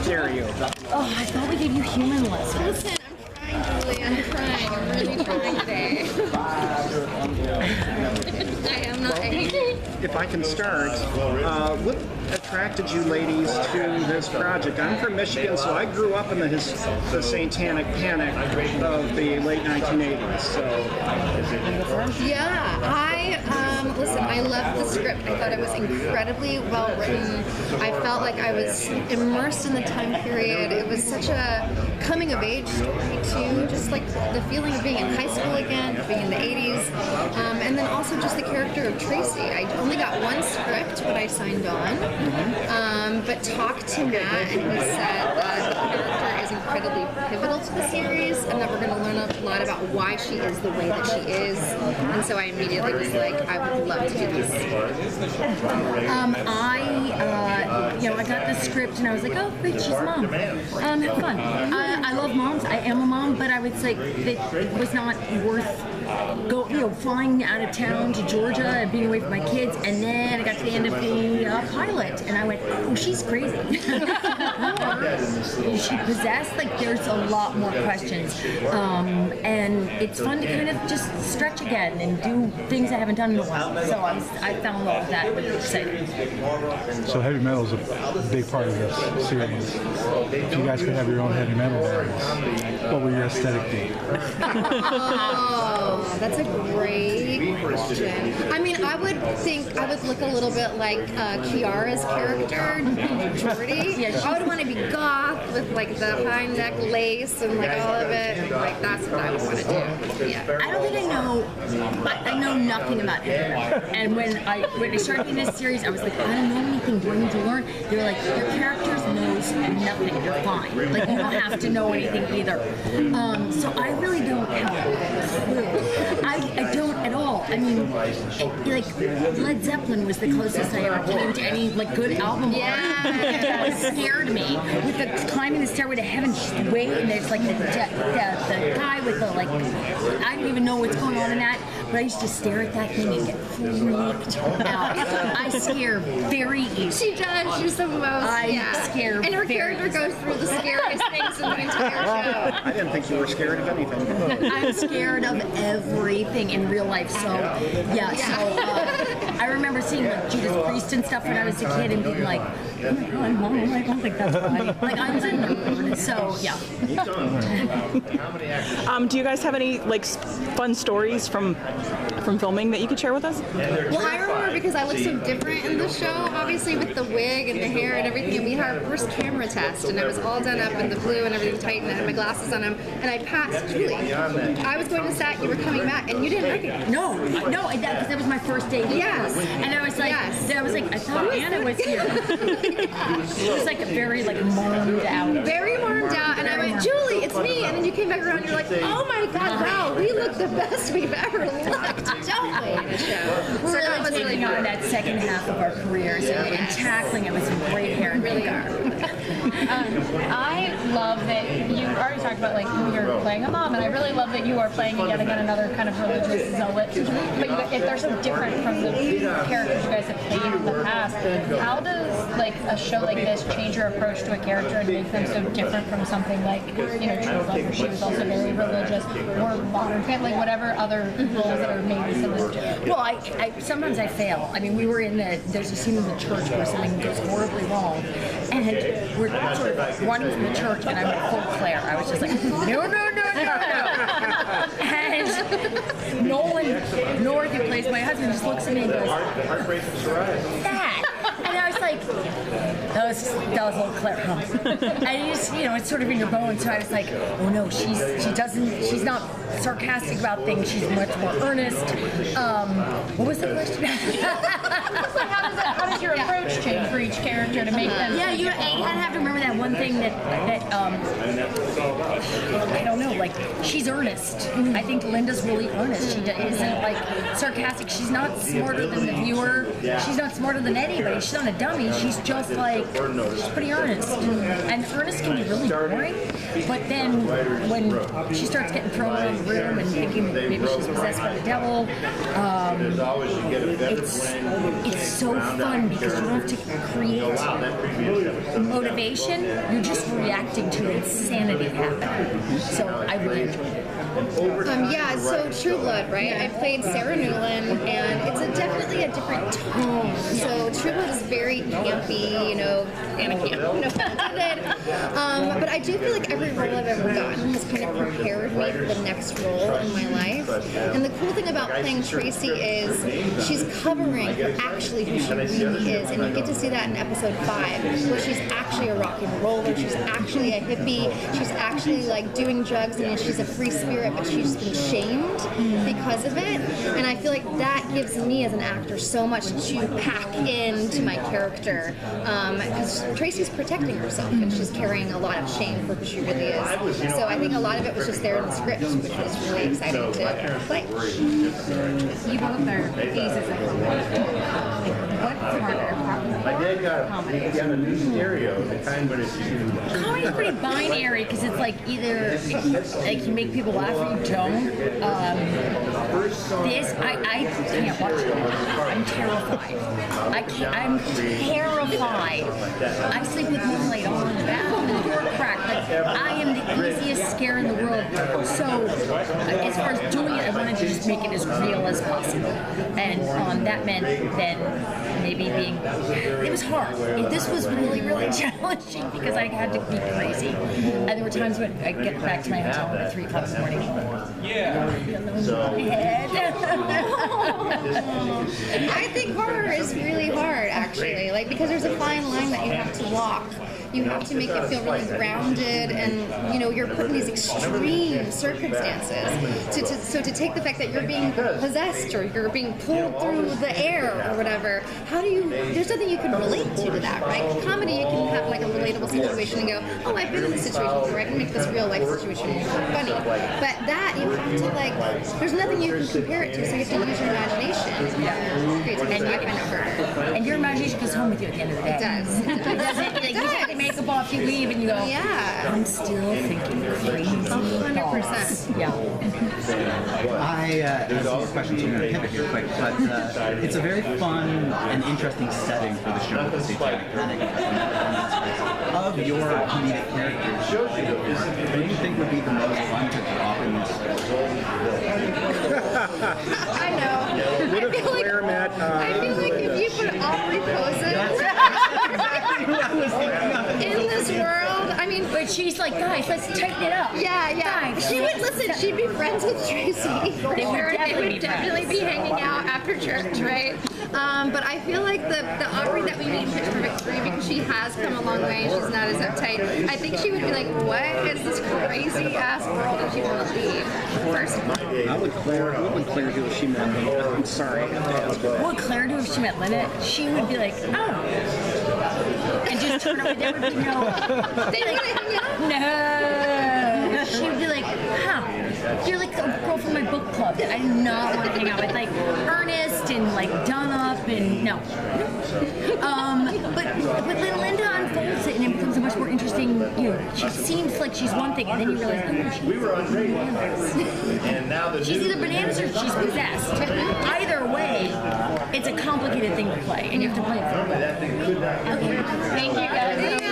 Hysteria. Oh, I thought we gave you human lessons. Listen, I'm trying, Julie. I'm trying. I'm really trying today. I am not angry. If I can start, what attracted you ladies to this project? I'm from Michigan, so I grew up in the satanic panic of the late 1980s. So, listen, I loved the script. I thought it was incredibly well written. I felt like I was immersed in the time period. It was such a coming of age story too, just like the feeling of being in high school again, being in the 80s, and then also just the character of Tracy. I only got one script, but I signed on. But talked to Matt, and he said that the character is incredibly pivotal to the series, and that we're going to learn a lot about why she is the way that she is. And so I immediately was like, I would love to do this. I got the script and I was like, oh, great, she's a mom. Have fun. I love moms. I am a mom, but I was like, it was not worth flying out of town to Georgia and being away from my kids. And then I got to the end of the pilot, and I went, oh, she's crazy. Is she possessed? Like, there's a lot more questions. And it's fun to kind of just stretch again and do things I haven't done in a while. So I fell in love with that. It was exciting. So heavy metal is a big part of this series. If you guys could have your own heavy metal bands, what would your aesthetic be? Oh, that's a great question. I mean, I would think I would look a little bit like Kiara's character, Jordy. Yeah, I would want to be goth with like the high neck lace and like all of it. And, like that's what I would want to do. Yeah. I don't think I know nothing about heavy metal. And when I started in this series, I was like, I don't know anything. Do I need to learn? They were like, your characters knows nothing. You're fine. Like you don't have to know anything either. So I really don't have a clue. I don't at all. I mean, like Led Zeppelin was the closest I ever came to any like good album. Yeah, it scared me with the climbing the stairway to heaven. Just wait, and there's like the guy with the like. I don't even know what's going on in that, but I used to stare at that thing and get freaked out. I scare very easily. She does. She's the most. I scare. And her character goes through the scariest things in the entire show. I didn't think you were scared of anything. I'm scared of everything in real life. So yeah. So I remember seeing like Judas Priest and stuff when I was a kid and being like, oh my God, Mom, I don't think that's funny. Like I was a nerd. So yeah. Do you guys have any like fun stories from filming that you could share with us? Well, I remember because I look so different in the show, obviously with the wig and the hair and everything. And we had our first camera test, and I was all done up in the blue and everything tight, and I had my glasses on them, and I passed Julie. I was going to set, you were coming back, and you didn't recognize me. No, because that was my first day. Yes. And I was like, I thought Anna was here. She was like very like marmed out. Very marmed out, and I went, Julie, it's me. And then you came back around, and you're like, oh my God, wow, we look the best we've ever looked, don't we? In the show. So that was really on that second half of our careers and tackling it with some great hair and really are. I love that you already talked about like you're playing a mom, and I really love that you are playing yet again another kind of religious zealot. But if they're so different from the characters you guys have played in the past, how does like a show like this change your approach to a character and make them so different from something like True Love, where she was also very religious, or Modern Family, whatever other roles that are maybe similar to it? Well, I sometimes I fail. I mean, there's a scene in the church where something goes horribly wrong, and we're sort of running from the church, and I went full Claire. I was just like, no. And Nolan North, who plays my husband, just looks at me and goes, that. And I was like, that was a little Claire, huh? And it's sort of in your bones. So I was like, oh no, she's not sarcastic about things. She's much more earnest. What was the question? How does your approach change for each character to make them? Yeah, you have to remember that one thing that I don't know, like she's earnest. I think Linda's really earnest. She isn't like sarcastic. She's not smarter than the viewer. She's not smarter than anybody. She's not a dummy. She's just like, she's pretty earnest. And earnest can be really boring, but then when she starts getting thrown around the room and thinking that maybe she's possessed by the devil, it's so fun because you don't have to create motivation. you're just reacting to insanity happening. So I really enjoyed it. Yeah, so True Blood, right? I played Sarah Newland, and it's definitely a different tone. So True Blood is very campy, you know, and camp, no pun intended. But I do feel like every role I've ever gotten has kind of prepared me for the next role in my life. And the cool thing about playing Tracy is she's covering for actually who she really is, and you get to see that in episode 5, where she's actually a rock and roller, she's actually a hippie, she's actually like doing drugs, and she's a free spirit, but she's been shamed because of it. And I feel like that gives me as an actor so much to pack into my character, because Tracy's protecting herself and she's carrying a lot of shame for who she really is. So I think a lot of it was just there in the script, which was really exciting to play. You both are pieces of comedy. What's harder, comedy? Comedy's pretty binary because it's like either like you make people laugh or you don't. I can't watch it. I'm terrified. I'm terrified. I sleep with moonlight on in the bathroom and the door cracked. Like I am the easiest scare in the world. So as far as doing it, I wanted to just make it as real as possible. And that meant then maybe being. It was hard. This was really, really challenging because I had to be crazy. And there were times when I get back to my hotel room at 3 o'clock in the morning. I think horror is really hard, actually, like because there's a fine line that you have to walk. You have to make it feel really grounded, and you know you're put in these extreme circumstances. So to take the fact that you're being possessed or you're being pulled through the air or whatever, how do you? There's nothing you can relate to that, right? Comedy, you can have like a relatable situation and go, oh, I've been in this situation before. I can make this real life situation funny. But that you have to like. There's nothing you can compare it to, so you have to use your imagination. And your imagination goes home with you at the end of the day. It does. It doesn't. Like, you take the makeup off, you leave, and you go. Yeah. I'm still thinking crazy 100%. Yeah. I have some questions I'm going to pivot here quick, but it's a very fun and interesting setting for the show, the Satanic Panic. Of your comedic characters, who do you think would be the most fun to drop in this show? I know. Would have I feel like if you put Aubrey Posen in this world, I mean, But she's like, guys, let's tighten it up. yeah. Guys, She would listen. She'd be friends with Tracy. For They would sure. definitely be definitely be hanging out after church, right? But I feel like the Aubrey that we meet in Pitch Perfect 3, because she has come a long way, she's not as uptight. I think she would be like, what is this crazy ass world that she want to leave? Personally. What would Claire do if she met me? I'm sorry. what would Claire do if she met Lynette? She would be like, oh. And just turn away. There would be no. They like hang out? No. She would be like, huh. You're like a girl from my book club that I do not want to hang out with. Like Ernest and like Dunnup and no. But then Linda unfolds it and it becomes a much more interesting, you know, she seems like she's one thing and then you realize, oh, she's either bananas or she's possessed. Either way, it's a complicated thing to play and you have to play it through. Okay. Thank you guys.